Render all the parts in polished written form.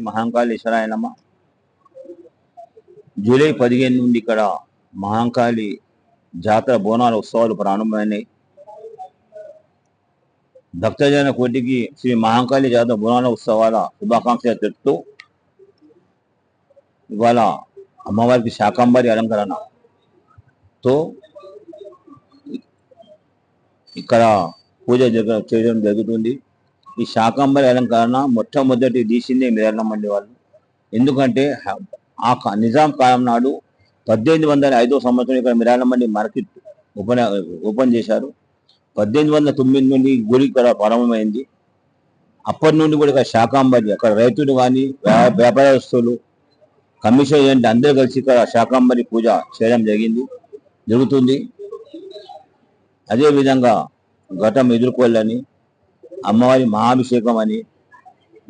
మహాంకాళేశ్వరాయ నమ. జూలై 15 నుండి ఇక్కడ మహాంకాళి జాతర బోనాల ఉత్సవాలు ప్రారంభమైనాయి. భక్తజన కోటికి శ్రీ మహాంకాళి జాతర బోనాల ఉత్సవాల శుభాకాంక్షలు తెలుపుతూ ఇవాళ అమ్మవారికి శాకంబరి అలంకరణతో ఇక్కడ పూజ చేయడం జరుగుతుంది. ఈ శాకంబరి అలంకరణ మొట్టమొదటి తీసిందే మిరాలమ్మండి వాళ్ళు. ఎందుకంటే నిజాం కాలం నాడు 1805 సంవత్సరం ఇక్కడ మిరాలమ్మండి మార్కెట్ ఓపెన్ చేశారు. 1809 నుండి గుడి ఇక్కడ ప్రారంభమైంది. అప్పటి నుండి కూడా ఇక్కడ శాకంబరి, అక్కడ రైతులు కానీ వ్యాపారస్తులు, కమిషన్ ఏజెంట్ అందరూ కలిసి ఇక్కడ శాకంబరి పూజ చేయడం జరుగుతుంది. అదేవిధంగా ఘటం ఎదుర్కోవాలని, అమ్మవారి మహాభిషేకం అని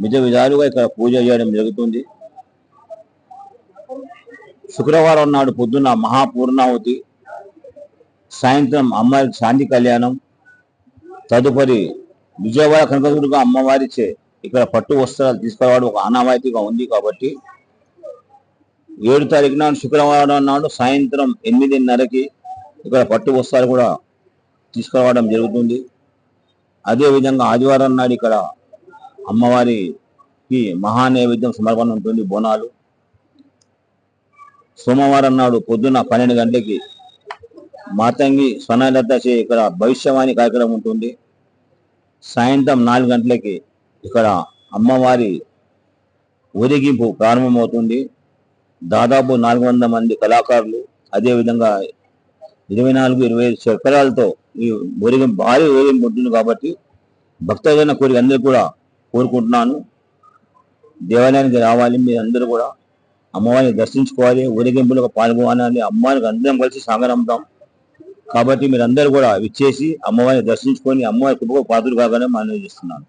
విధాలుగా ఇక్కడ పూజ చేయడం జరుగుతుంది. శుక్రవారం నాడు పొద్దున్న మహాపూర్ణావతి, సాయంత్రం అమ్మవారికి శాంతి కళ్యాణం, తదుపరి విజయవాడ కనకదుర్గ అమ్మవారిచే ఇక్కడ పట్టు వస్త్రాలు తీసుకురావడం ఒక ఆనవాయితీగా ఉంది. కాబట్టి 7 తారీఖు నాడు శుక్రవారం నాడు సాయంత్రం 8:30కి ఇక్కడ పట్టు వస్త్రాలు కూడా తీసుకురావడం జరుగుతుంది. అదేవిధంగా ఆదివారం నాడు ఇక్కడ అమ్మవారికి మహానైవేద్యం సమర్పణ ఉంటుంది, బోనాలు. సోమవారం నాడు పొద్దున్న 12 గంటలకి మాతంగి స్వర్ణలత చే ఇక్కడ భవిష్యవాణి కార్యక్రమం ఉంటుంది. సాయంత్రం 4 గంటలకి ఇక్కడ అమ్మవారి ఊరేగింపు ప్రారంభమవుతుంది. దాదాపు 400 మంది కళాకారులు, అదేవిధంగా 24-25 చక్రాలతో ఈ భారీ ఊరేగింపు ఉంటుంది. కాబట్టి భక్తజన కోరిక అందరూ కూడా కోరుకుంటున్నాను, దేవాలయానికి రావాలి, మీరు అందరూ కూడా అమ్మవారిని దర్శించుకోవాలి, ఊరేగింపులకు పాల్గొనాలి. అమ్మవారికి అందరం కలిసి సాగరంతాం. కాబట్టి మీరందరూ కూడా విచ్చేసి అమ్మవారిని దర్శించుకొని అమ్మవారి కృపకు పాత్రలు కాగానే మనం చేస్తున్నాను.